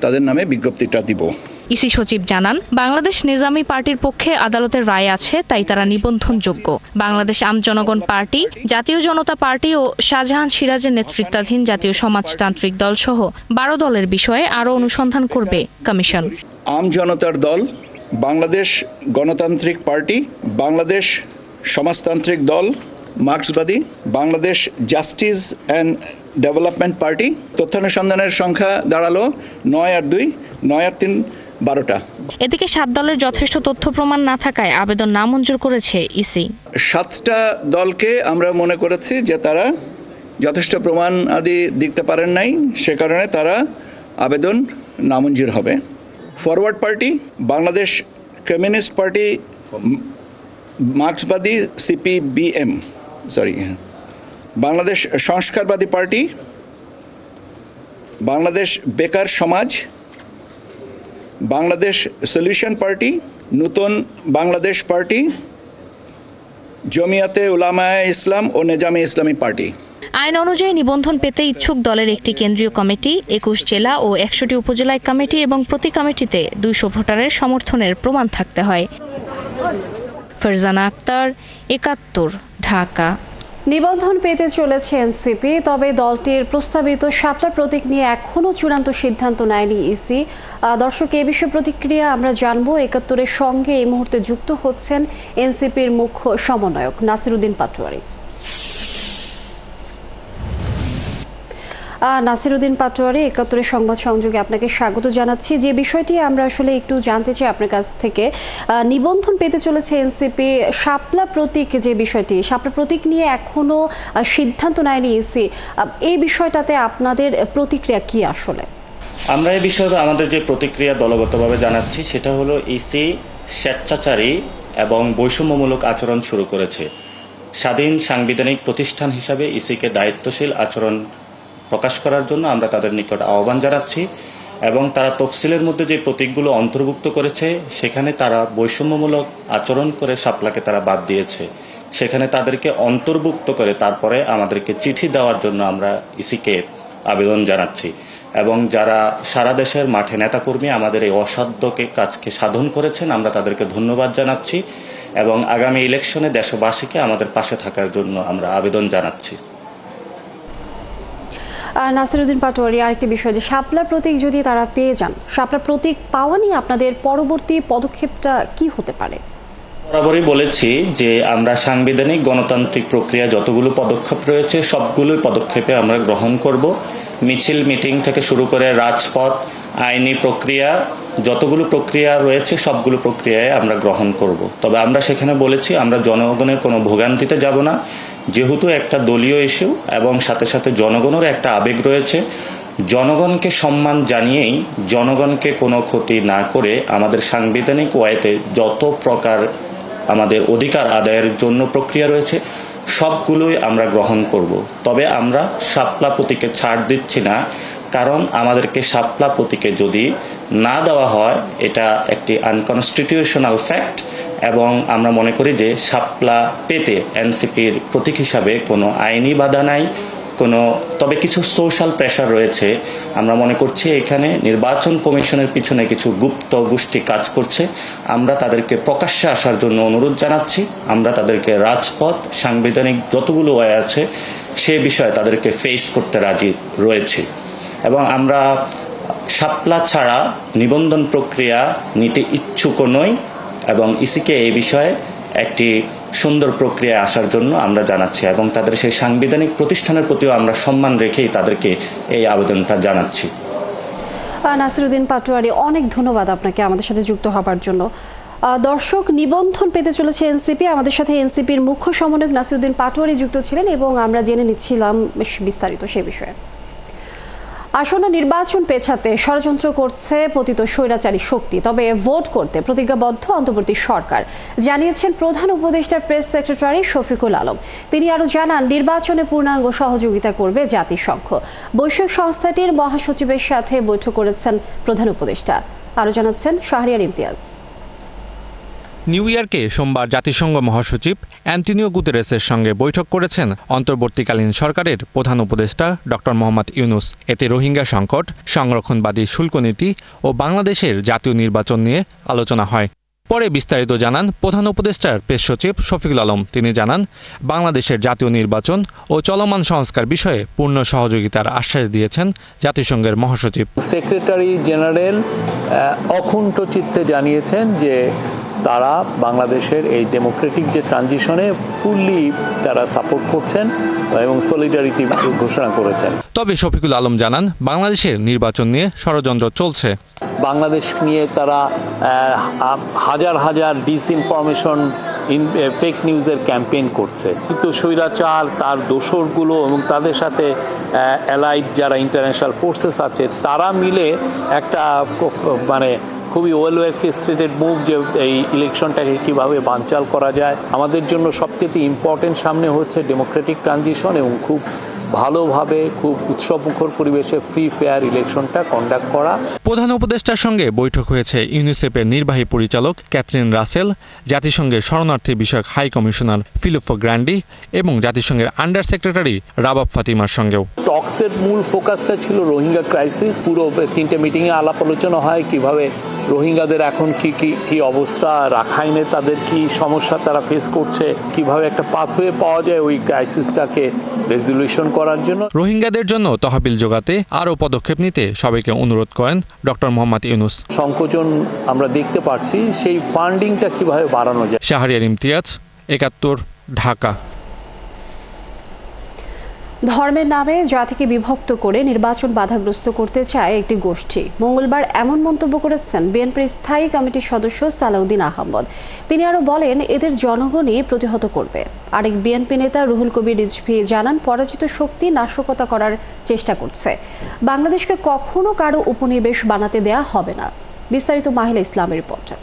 তাদের নামে বিজ্ঞপ্তিটা দিব। ইসি সচিব জানান, বাংলাদেশ নিজামী পার্টির পক্ষে আদালতের রায় আছে, তাই তারা নিবন্ধনযোগ্য। বাংলাদেশ আমজনগণ পার্টি, জাতীয় জনতা পার্টি ও শাহজাহান সিরাজের নেতৃত্বাধীন জাতীয় সমাজতান্ত্রিক দল সহ 12 দলের বিষয়ে আরও অনুসন্ধান করবে কমিশন। আম জনতার দল, বাংলাদেশ গণতান্ত্রিক পার্টি, বাংলাদেশ সমাজতান্ত্রিক দল মার্ক্সবাদী, Bangladesh justice and development party. তথ্যানুসন্ধানের সংখ্যা দাঁড়ালো 9 আর 2, 9 আর 3, 12টা। এদিকে 7 দলের যথেষ্ট তথ্য প্রমাণ না থাকায় আবেদন নামঞ্জুর করেছে ইসি। 7টা দলকে আমরা মনে করেছি যে তারা যথেষ্ট প্রমাণ আদি দিতে পারেন নাই, সে কারণে তারা আবেদন নামঞ্জুর হবে। Forward party, Bangladesh communist party, মার্ক্সবাদী CPBM, বাংলাদেশ সংস্কারবাদী পার্টি, বাংলাদেশ বেকার সমাজ, বাংলাদেশ সলিউশন পার্টি, নূতন বাংলাদেশ পার্টি, জমিয়াতে উলামায়ে ইসলাম ও নেজামে ইসলামী পার্টি। আইন অনুযায়ী নিবন্ধন পেতে ইচ্ছুক দলের একটি কেন্দ্রীয় কমিটি, 21 জেলা ও 100টি উপজেলায় কমিটি এবং প্রতি কমিটিতে 200 ভোটারের সমর্থনের প্রমাণ থাকতে হয়। ফারজানা আক্তার, 71, ঢাকা। নিবন্ধন পেতে চলেছে এনসিপি, তবে দলটির প্রস্তাবিত শাপলা প্রতীক নিয়ে এখনও চূড়ান্ত সিদ্ধান্ত নেয়নি ইসি। দর্শক, এই বিষয়ে প্রতিক্রিয়া আমরা জানবো। 71-এর সঙ্গে এই মুহূর্তে যুক্ত হচ্ছেন এনসিপির মুখ্য সমন্বয়ক নাসিরউদ্দিন পাটোয়ারি। নাসিরউদ্দিন পাটোয়ারি ৭১ সংবাদ সংযোগে আপনাকে স্বাগত জানাচ্ছি। যে বিষয়টি আমরা আসলে একটু জানতে চাই আপনার কাছ থেকে, নিবন্ধন পেতে চলেছে এনসিপি, শাপলা প্রতীক যে বিষয়টি, শাপলা প্রতীক নিয়ে এখনো সিদ্ধান্ত নেয়নি ইসি, এই বিষয়টাতে আপনাদের প্রতিক্রিয়া কি আসলে? আমরা এই বিষয়ে আমাদের যে প্রতিক্রিয়া দলগতভাবে জানাচ্ছি সেটা হলো ইসি স্বেচ্ছাচারী এবং বৈষম্যমূলক আচরণ শুরু করেছে। স্বাধীন সাংবিধানিক প্রতিষ্ঠান হিসাবে ইসিকে দায়িত্বশীল আচরণ প্রকাশ করার জন্য আমরা তাদের নিকট আহ্বান জানাচ্ছি এবং তারা তফসিলের মধ্যে যে প্রতীকগুলো অন্তর্ভুক্ত করেছে সেখানে তারা বৈষম্যমূলক আচরণ করে শাপলাকে তারা বাদ দিয়েছে। সেখানে তাদেরকে অন্তর্ভুক্ত করে তারপরে আমাদেরকে চিঠি দেওয়ার জন্য আমরা ইসিকে আবেদন জানাচ্ছি এবং যারা সারা দেশের মাঠে নেতাকর্মী আমাদের এই অসাধ্যকে কাজকে সাধন করেছেন আমরা তাদেরকে ধন্যবাদ জানাচ্ছি এবং আগামী ইলেকশনে দেশবাসীকে আমাদের পাশে থাকার জন্য আমরা আবেদন জানাচ্ছি। নাসিরউদ্দিন পাটোয়ারি, আরেকটি বিষয় যে শাপলা প্রতীক যদি তারা পেয়ে যান, শাপলা প্রতীক পাওয়া নিয়ে আপনাদের পরবর্তী পদক্ষেপটা কি হতে পারে? বরাবরই বলেছি যে আমরা সাংবিধানিক গণতান্ত্রিক প্রক্রিয়া যতগুলো পদক্ষেপ রয়েছে সবগুলোই পদক্ষেপে আমরা গ্রহণ করব। মিছিল মিটিং থেকে শুরু করে রাজপথ, আইনি প্রক্রিয়া, যতগুলো প্রক্রিয়া রয়েছে সবগুলো প্রক্রিয়ায় আমরা গ্রহণ করব। তবে আমরা সেখানে বলেছি আমরা জনগণের কোনো ভোগান্তিতে যাব না, যেহেতু একটা দলীয় ইস্যু এবং সাথে সাথে জনগণের একটা আবেগ রয়েছে। জনগণকে সম্মান জানিয়েই, জনগণকে কোনো ক্ষতি না করে আমাদের সাংবিধানিক ওয়াইতে যত প্রকার আমাদের অধিকার আদায়ের জন্য প্রক্রিয়া রয়েছে সবগুলোই আমরা গ্রহণ করব। তবে আমরা শাপলা প্রতীকে ছাড় দিচ্ছি না, কারণ আমাদেরকে শাপলা প্রতীকে যদি না দেওয়া হয় এটা একটি আনকনস্টিটিউশনাল ফ্যাক্ট এবং আমরা মনে করি যে শাপলা পেতে এনসিপির প্রতীক হিসাবে কোনো আইনি বাধা নাই, তবে কিছু সোশ্যাল প্রেশার রয়েছে। আমরা মনে করছি এখানে নির্বাচন কমিশনের পিছনে কিছু গুপ্ত গোষ্ঠী কাজ করছে। আমরা তাদেরকে প্রকাশ্যে আসার জন্য অনুরোধ জানাচ্ছি। আমরা তাদেরকে রাজপথ, সাংবিধানিক যতগুলো ওয়ে আছে সে বিষয়ে তাদেরকে ফেস করতে রাজি রয়েছে এবং আমরা শাপলা ছাড়া নিবন্ধন প্রক্রিয়া নিতে ইচ্ছুক নই এবং ইসিকে এই বিষয়ে একটি সুন্দর প্রক্রিয়ায় আসার জন্য আমরা জানাচ্ছি এবং তাদের সেই সাংবিধানিক প্রতিষ্ঠানের প্রতিও আমরা সম্মান রেখেই তাদেরকে এই আবেদনটা জানাচ্ছি। নাসিরউদ্দিন পাটোয়ারি, অনেক ধন্যবাদ আপনাকে আমাদের সাথে যুক্ত হবার জন্য। দর্শক, নিবন্ধন পেতে চলেছে এনসিপি, আমাদের সাথে এনসিপির মুখ্য সমন্বয়ক নাসিরউদ্দিন পাটোয়ারি যুক্ত ছিলেন এবং আমরা জেনে নিচ্ছিলাম বিস্তারিত সে বিষয়ে। আসন্ন নির্বাচন পেছাতে ষড়যন্ত্র করছে পতিত স্বৈরাচারী শক্তি, তবে ভোট করতে প্রতিজ্ঞাবদ্ধ অন্তর্বর্তী সরকার, জানিয়েছেন প্রধান উপদেষ্টার প্রেস সেক্রেটারি শফিকুল আলম। তিনি আরও জানান নির্বাচনে পূর্ণাঙ্গ সহযোগিতা করবে জাতিসংঘ। বৈশ্বিক সংস্থাটির মহাসচিবের সাথে বৈঠক করেছেন প্রধান উপদেষ্টা। আরও জানাচ্ছেন শাহরিয়ার ইমতিয়াজ। নিউ ইয়র্কে সোমবার জাতিসংঘ মহাসচিব অ্যান্টনিও গুতেরেসের সঙ্গে বৈঠক করেছেন অন্তর্বর্তীকালীন সরকারের প্রধান উপদেষ্টা ডক্টর মোহাম্মদ ইউনুস। এতে রোহিঙ্গা সংকট, সংরক্ষণবাদী শুল্ক নীতি ও বাংলাদেশের জাতীয় নির্বাচন নিয়ে আলোচনা হয়। পরে বিস্তারিত জানান প্রধান উপদেষ্টার প্রেস সচিব শফিকুল আলম। তিনি জানান বাংলাদেশের জাতীয় নির্বাচন ও চলমান সংস্কার বিষয়ে পূর্ণ সহযোগিতার আশ্বাস দিয়েছেন জাতিসংঘের মহাসচিব। সেক্রেটারি জেনারেল অকুণ্ঠ চিত্তে জানিয়েছেন যে তারা বাংলাদেশের এই ডেমোক্রেটিক যে ট্রানজিশনে ফুললি তারা সাপোর্ট করছেন এবং সলিডারিটি ঘোষণা করেছেন। তবে শফিকুল আলম জানান বাংলাদেশের নির্বাচন নিয়ে ষড়যন্ত্র চলছে। বাংলাদেশ নিয়ে তারা হাজার হাজার ডিসইনফরমেশন, ফেক নিউজের ক্যাম্পেইন করছে, কিন্তু স্বৈরাচার, তার দোসরগুলো এবং তাদের সাথে অ্যালাইড যারা ইন্টারন্যাশনাল ফোর্সেস আছে তারা মিলে একটা খুবই ওয়েল অর্কেস্ট্রেটেড মুভ যে এই ইলেকশনটাকে কিভাবে বানচাল করা যায়। আমাদের জন্য সবচেয়ে ইম্পর্টেন্ট সামনে হচ্ছে ডেমোক্রেটিক ট্রানজিশন এবং খুব ভালোভাবে খুব উৎসবমুখর পরিবেশে ফ্রি ফেয়ার ইলেকশনটা কন্ডাক্ট করা। প্রধান উপদেষ্টার সঙ্গে বৈঠক হয়েছে ইউনিসেফের নির্বাহী পরিচালক ক্যাথরিন রাসেল, জাতিসংঘের শরণার্থী বিষয়ক হাই কমিশনার ফিলিপো গ্র্যান্ডি এবং জাতিসংঘের আন্ডার সেক্রেটারি রাবাব ফাতিমার সঙ্গেও। টক্সের মূল ফোকাসটা ছিল রোহিঙ্গা ক্রাইসিস। পুরো 3টে মিটিংয়ে আলাপ আলোচনা হয় কিভাবে রোহিঙ্গাদের এখন কি অবস্থা, রাখাইনে তাদের কি সমস্যা তারা ফেস করছে, কিভাবে একটা পাথওয়ে পাওয়া যায় ওই ক্রাইসিসটাকে রেজলিউশন করার জন্য। রোহিঙ্গাদের জন্য তহবিল জোগাতে আরও পদক্ষেপ নিতে সবাইকে অনুরোধ করেন ডক্টর মোহাম্মদ ইউনুস। সংকোচন আমরা দেখতে পাচ্ছি, সেই ফান্ডিংটা কিভাবে বাড়ানো যায়। শাহরিয়ার ইমতিয়াজ, ৭১, ঢাকা। ধর্মের নামে জাতিকে বিভক্ত করে নির্বাচন বাধাগ্রস্ত করতে চায় একটি গোষ্ঠী। মঙ্গলবার এমন মন্তব্য করেছেন বিএনপির স্থায়ী কমিটির সদস্য সালাউদ্দিন আহমদ। তিনি আরও বলেন, এদের জনগণই প্রতিহত করবে। আরেক বিএনপি নেতা রুহুল কবির রিজভী জানান, পরাজিত শক্তি নাশকতা করার চেষ্টা করছে। বাংলাদেশকে কখনো কারো উপনিবেশ বানাতে দেয়া হবে না। বিস্তারিত মাহিলা ইসলামের রিপোর্টে।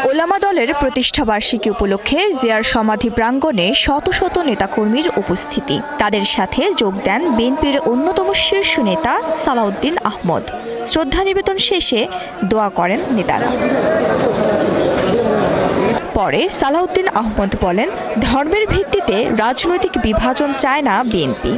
ওলামা দলের প্রতিষ্ঠাবার্ষিকী উপলক্ষে জিয়ার সমাধি প্রাঙ্গণে শত শত নেতাকর্মীর উপস্থিতি। তাদের সাথে যোগ দেন বিএনপির অন্যতম শীর্ষ নেতা সালাউদ্দিন আহমদ। শ্রদ্ধা নিবেদন শেষে দোয়া করেন নেতারা। পরে সালাউদ্দিন আহমদ বলেন, ধর্মের ভিত্তিতে রাজনৈতিক বিভাজন চায় না বিএনপি।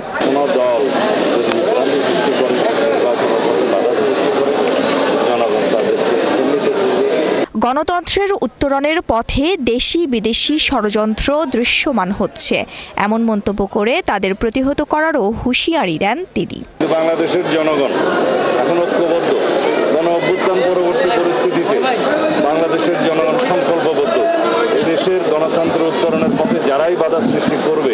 গণতন্ত্রের উত্তরণের পথে দেশি বিদেশি ষড়যন্ত্র দৃশ্যমান হচ্ছে, এমন মন্তব্য করে তাদের প্রতিহত করারও হুঁশিয়ারি দেন তিনি। বাংলাদেশের জনগণ এখন ঐক্যবদ্ধ। গণ অভ্যুত্থান পরবর্তী পরিস্থিতিতে বাংলাদেশের জনগণ সংকল্পবদ্ধ। এদেশের গণতন্ত্র উত্তরণের পথে যারাই বাধা সৃষ্টি করবে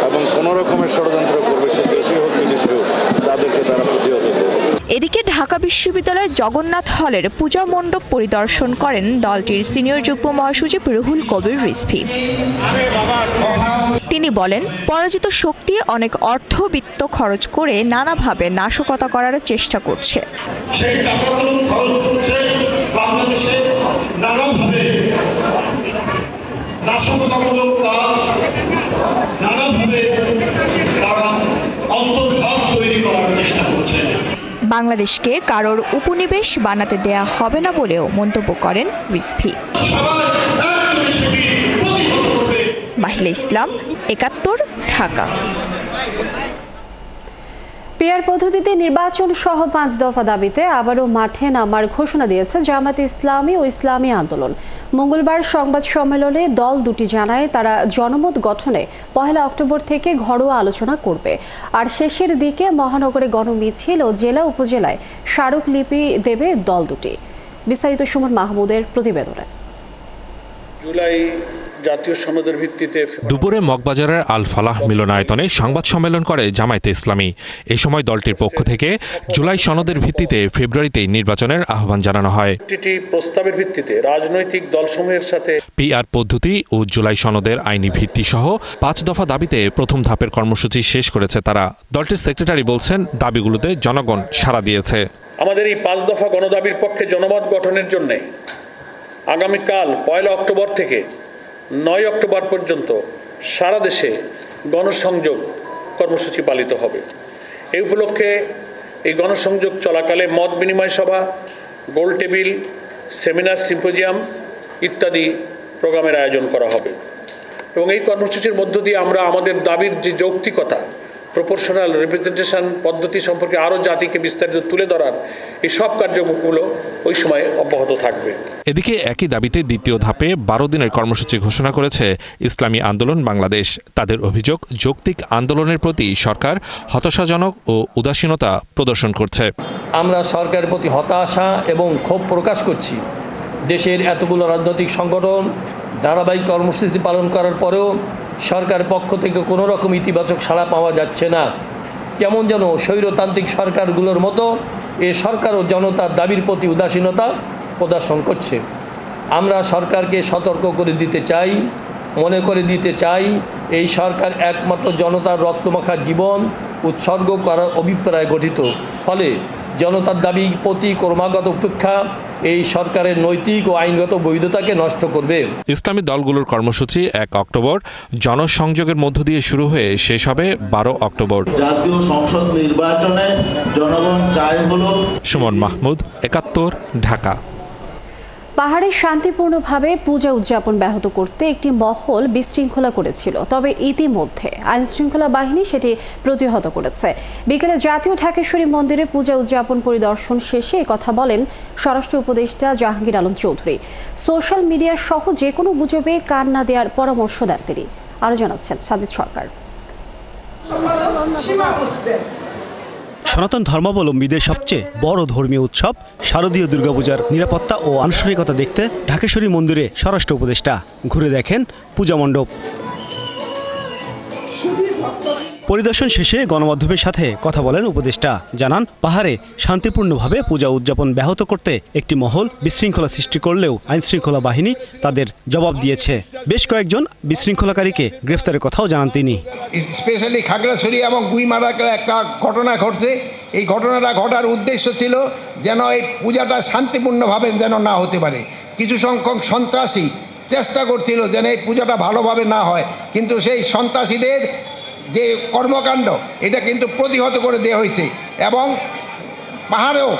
এবং কোনো রকমের ষড়যন্ত্র করবে, সে দেশে হোক বিদেশে হোক, তাদেরকে তারা প্রতিহত করবে। এদিকে ঢাকা বিশ্ববিদ্যালয়ের জগন্নাথ হলের পূজা মণ্ডপ পরিদর্শন করেন দলটির সিনিয়র যুগ্ম মহাসচিব রুহুল কবির রিজভী। তিনি বলেন, পরাজিত শক্তি অনেক অর্থবিত্ত খরচ করে নানাভাবে নাশকতা করার চেষ্টা করছে। সেই টাকাগুলো খরচ করছে বাংলাদেশে নানাভাবে নাশকতামূলক কাজ, নানাভাবে তারা অন্তর্ঘাত তৈরি করার চেষ্টা করছে। বাংলাদেশকে কারোর উপনিবেশ বানাতে দেয়া হবে না বলেও মন্তব্য করেন রিজভী। মাহিলা ইসলাম, ৭১, ঢাকা। পিআর পদ্ধতিতে নির্বাচন সহ ৫ দফা দাবিতে আবারও মাঠে নামার ঘোষণা দিয়েছে জামায়াতে ইসলামী ও ইসলামী আন্দোলন। মঙ্গলবার সংবাদ সম্মেলনে দল দুটি জানায়, তারা জনমত গঠনে ১ অক্টোবর থেকে ঘরোয়া আলোচনা করবে। আর শেষের দিকে মহানগরে গণমিছিল ও জেলা উপজেলায় স্মারকলিপি দেবে দল দুটি। বিস্তারিত সুমন মাহমুদের প্রতিবেদনে। জুলাই জাতীয় সনদের ভিত্তিতে দুপুরে মগবাজারের আল ফালাহ মিলনায়তনে সংবাদ সম্মেলন করে জামায়াতে ইসলামী। এই সময় দলটির পক্ষ থেকে জুলাই সনদের ভিত্তিতে ফেব্রুয়ারিতেই নির্বাচনের আহ্বান জানানো হয়। প্রস্তাবের ভিত্তিতে রাজনৈতিক দলসমূহের সাথে পিআর পদ্ধতি ও জুলাই সনদের আইনি ভিত্তি সহ ৫ দফা দাবিতে প্রথম ধাপের কর্মসূচি শেষ করেছে তারা। দলটির সেক্রেটারি বলছেন, দাবিগুলোতে জনগণ সাড়া দিয়েছে। আমাদের এই ৫ দফা গণদাবির পক্ষে জনমত গঠনের জন্য আগামীকাল ১ অক্টোবর থেকে ৯ অক্টোবর পর্যন্ত সারা দেশে গণসংযোগ কর্মসূচি পালিত হবে। এই উপলক্ষে এই গণসংযোগ চলাকালে মত বিনিময় সভা, গোল টেবিল, সেমিনার, সিম্পোজিয়াম ইত্যাদি প্রোগ্রামের আয়োজন করা হবে এবং এই কর্মসূচির মধ্য দিয়ে আমরা আমাদের দাবির যে যৌক্তিকতা, প্রপোর্শনাল রিপ্রেজেন্টেশন পদ্ধতি সম্পর্কে আরও জাতিকে বিস্তারিত তুলে ধরার এই সব কার্যক্রমগুলো ওই সময় অব্যাহত থাকবে। এদিকে একই দাবিতে দ্বিতীয় ধাপে ১২ দিনের কর্মসূচি ঘোষণা করেছে ইসলামী আন্দোলন বাংলাদেশ। তাদের অভিযোগ, যৌক্তিক আন্দোলনের প্রতি সরকার হতাশাজনক ও উদাসীনতা প্রদর্শন করছে। আমরা সরকারের প্রতি হতাশা এবং ক্ষোভ প্রকাশ করছি। দেশের এতগুলো রাজনৈতিক সংগঠন ধারাবাহিক কর্মসূচি পালন করার পরেও সরকারের পক্ষ থেকে কোনো রকম ইতিবাচক সাড়া পাওয়া যাচ্ছে না। কেমন যেন স্বৈরতান্ত্রিক সরকারগুলোর মতো এ সরকারও জনতার দাবির প্রতি উদাসীনতা প্রদর্শন করছে। আমরা সরকারকে সতর্ক করে দিতে চাই, মনে করে দিতে চাই, এই সরকার একমাত্র জনতার রক্তমাখা জীবন উৎসর্গ করার অভিপ্রায় গঠিত। ফলে জনতার দাবি প্রতি ক্রমাগত উপেক্ষা এই সরকারের নৈতিক ও আইনগত বৈধতাকে নষ্ট করবে। ইসলামী দলগুলোর কর্মসূচি ১ অক্টোবর জনসংযোগের মধ্য দিয়ে শুরু হয়ে শেষ হবে ১২ অক্টোবর। জাতীয় সংসদ নির্বাচনে জনগণ চায় হলো। সুমন মাহমুদ, ৭১, ঢাকা। পাহাড়ে শান্তিপূর্ণভাবে পূজা উদযাপন ব্যাহত করতে একটি মহল বিশৃঙ্খলা করেছিল, তবে ইতিমধ্যে আইনশৃঙ্খলা বাহিনী সেটি প্রতিহত করেছে। বিকেলে জাতীয় ঢাকেশ্বরী মন্দিরে পূজা উদযাপন পরিদর্শন শেষে কথা বলেন স্বরাষ্ট্র উপদেষ্টা জাহাঙ্গীর আলম চৌধুরী। সোশ্যাল মিডিয়া সহ যে কোনো গুজবে কান না দেওয়ার পরামর্শ দেন তিনি। আরও জানাচ্ছেন সাজিদ সরকার। সনাতন ধর্মাবলম্বীদের সবচেয়ে বড় ধর্মীয় উৎসব শারদীয় দুর্গাপূজার নিরাপত্তা ও আনুষ্ঠানিকতা দেখতে ঢাকেশ্বরী মন্দিরে স্বরাষ্ট্র উপদেষ্টা ঘুরে দেখেন পূজা মণ্ডপ। পরিদর্শন শেষে গণমাধ্যমের সাথে কথা বলেন উপদেষ্টা। জানান, পাহাড়ে শান্তিপূর্ণভাবে পূজা উদযাপন ব্যাহত করতে একটি মহল বিশৃঙ্খলা সৃষ্টি করলেও আইনশৃঙ্খলা বাহিনী তাদের জবাব দিয়েছে। বেশ কয়েকজন বিশৃঙ্খলাকারীকে গ্রেফতারের কথাও জানান তিনি। স্পেশালি খাগড়াছড়ি এবং গুইমারাতে একটা ঘটনা ঘটছে। এই ঘটনাটা ঘটার উদ্দেশ্য ছিল যেন এই পূজাটা শান্তিপূর্ণভাবে যেন না হতে পারে। কিছু সংখ্যক সন্ত্রাসী চেষ্টা করছিল যেন এই পূজাটা ভালোভাবে না হয়, কিন্তু সেই সন্ত্রাসীদের যে কর্মকাণ্ড এটা কিন্তু প্রতিহত করে দেওয়া হয়েছে এবং পাহাড়েও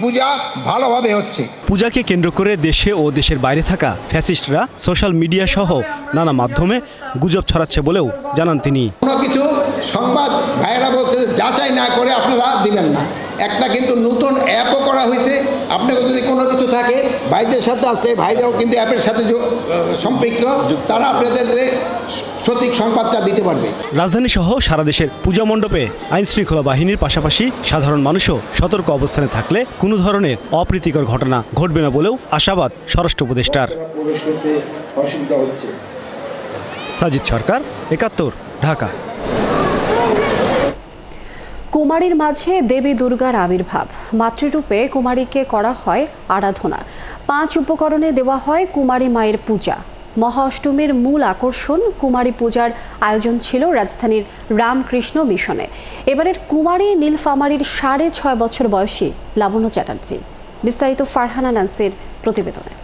পূজা ভালোভাবে হচ্ছে। পূজাকে কেন্দ্র করে দেশে ও দেশের বাইরে থাকা ফ্যাসিস্টরা সোশ্যাল মিডিয়া সহ নানা মাধ্যমে গুজব ছড়াচ্ছে বলেও জানান তিনি। কোনো কিছু সংবাদ ভাইয়েরা বলতে যাচাই না করে আপনারা দিবেন না। একটা কিন্তু নতুন অ্যাপও করা হয়েছে। আপনাকে যদি কোনো কিছু থাকে ভাইদের সাথে আসতে, ভাইরাও কিন্তু অ্যাপের সাথে সম্পৃক্ত, তারা আপনাদের সঠিক সংবাদটা দিতে পারবে। রাজধানী সহ সারা দেশের পূজা মণ্ডপে আইনশৃঙ্খলা বাহিনীর পাশাপাশি সাধারণ মানুষও সতর্ক অবস্থানে থাকলে কোনো ধরনের অপ্রীতিকর ঘটনা ঘটবে না বলেও আশাবাদ স্বরাষ্ট্র উপদেষ্টার। সাজিদ সরকার, ৭১, ঢাকা। কুমারীর মাঝে দেবী দুর্গার আবির্ভাব। মাতৃরূপে কুমারীকে করা হয় আরাধনা। 5 উপকরণে দেওয়া হয় কুমারী মায়ের পূজা। মহা অষ্টমীর মূল আকর্ষণ কুমারী পূজার আয়োজন ছিল রাজধানীর রামকৃষ্ণ মিশনে। এবারের কুমারী নীলফামারীর 6.5 বছর বয়সী লাবণ্য চ্যাটার্জি। বিস্তারিত ফারহানা নান্সির প্রতিবেদনে।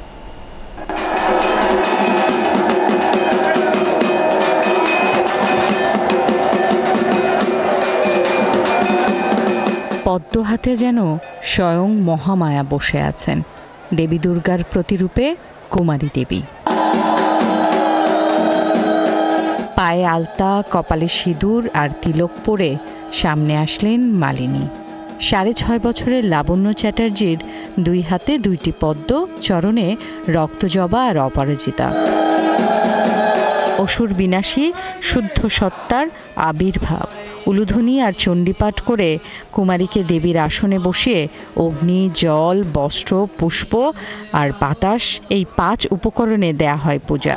পদ্ম হাতে যেন স্বয়ং মহামায়া বসে আছেন, দেবী দুর্গার প্রতিরূপে কুমারী দেবী। পায়ে আলতা, কপালে সিঁদুর আর তিলক পরে সামনে আসলেন মালিনী। 6.5 বছরের লাবণ্য চ্যাটার্জির 2 হাতে 2টি পদ্ম, চরণে রক্তজবা আর অপরাজিতা। অসুর বিনাশী শুদ্ধ সত্তার আবির্ভাব। উলুধ্বনি আর চণ্ডীপাঠ করে কুমারীকে দেবীর আসনে বসিয়ে অগ্নি, জল, বস্ত্র, পুষ্প আর বাতাস, এই 5 উপকরণে দেয়া হয় পূজা।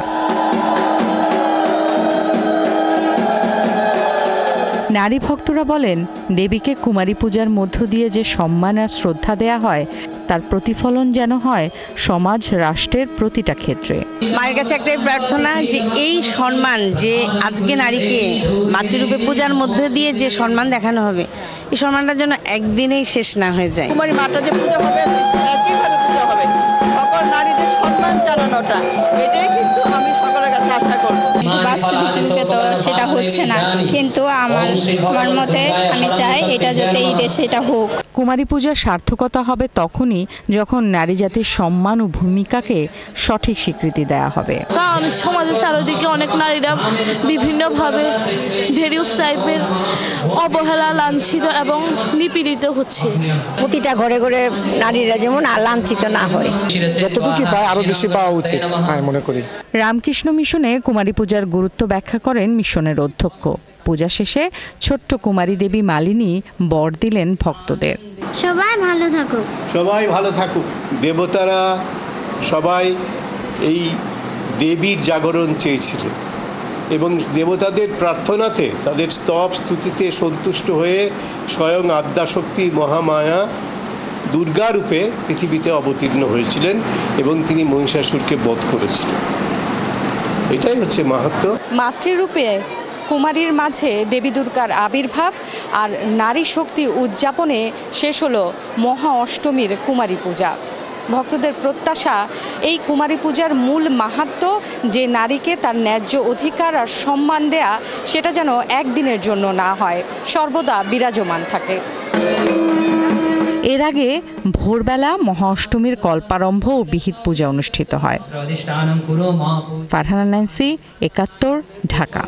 নারী ভক্তরা বলেন, দেবীকে কুমারী পূজার মধ্য দিয়ে যে সম্মান আর শ্রদ্ধা দেয়া হয় তার প্রতিফলন যেন হয় সমাজ রাষ্ট্রের প্রতিটা ক্ষেত্রে। মায়ের কাছে একটাই প্রার্থনা যে এই সম্মান, যে আজকে নারীকে মাতৃরূপে পূজার মধ্যে দিয়ে যে সম্মান দেখানো হবে, এই সম্মানটা যেন একদিনেই শেষ না হয়ে যায়। কুমারী মাটা যে পূজা হবে একইভাবে পূজা হবে, সকল নারীদের সম্মান জানানোটা, এটাই কিন্তু আমি সকলের কাছে আশা করব। বাস্তবিক তো সেটা হচ্ছে না, কিন্তু আমার মতে আমি চাই এটা যাতে এই দেশে এটা হোক। কুমারী পূজার সার্থকতা হবে তখনই যখন নারী জাতির সম্মান ও ভূমিকাকে সঠিক স্বীকৃতি দেয়া হবে। কারণ সমাজের চারিদিকে অনেক নারীরা বিভিন্নভাবে ভেরিয়াস টাইপের অবহেলা, লাঞ্ছিত এবং নিপীড়িত হচ্ছে। প্রতিটা ঘরে ঘরে নারীরা যেমন লাঞ্ছিত না হয়, যতটুকু পায় আরো বেশি পাওয়া উচিত আমি মনে করি। রামকৃষ্ণ মিশনে কুমারী পূজার গুরুত্ব ব্যাখ্যা করেন মিশনের অধ্যক্ষ। পূজা শেষে ছোট্ট কুমারী দেবী মালিনী বর দিলেন ভক্তদের। সবাই ভালো থাকুক, সবাই ভালো থাকুক। দেবতারা সবাই এই দেবীর জাগরণ চেয়েছিলেন এবং দেবতাদের প্রার্থনাতে, তাদের স্তব স্তুতিতে সন্তুষ্ট হয়ে স্বয়ং আদ্যাশক্তি মহামায়া দুর্গা রূপে পৃথিবীতে অবতীর্ণ হয়েছিলেন এবং তিনি মহিষাসুরকে বধ করেছিলেন। এটাই হচ্ছে মাহাত্ম্য। মাতৃরূপে কুমারীর মাঝে দেবী দুর্গার আবির্ভাব আর নারী শক্তি উদযাপনে শেষ হলো মহা অষ্টমীর কুমারী পূজা। ভক্তদের প্রত্যাশা, এই কুমারী পূজার মূল মাহাত্ম্য যে নারীকে তার ন্যায্য অধিকার আর সম্মান দেয়া, সেটা যেন একদিনের জন্য না হয়, সর্বদা বিরাজমান থাকে। এর আগে ভোরবেলা মহা অষ্টমীর কল্পারম্ভ ও বিহিত পূজা অনুষ্ঠিত হয়। ফারহানা নান্সি, ৭১, ঢাকা।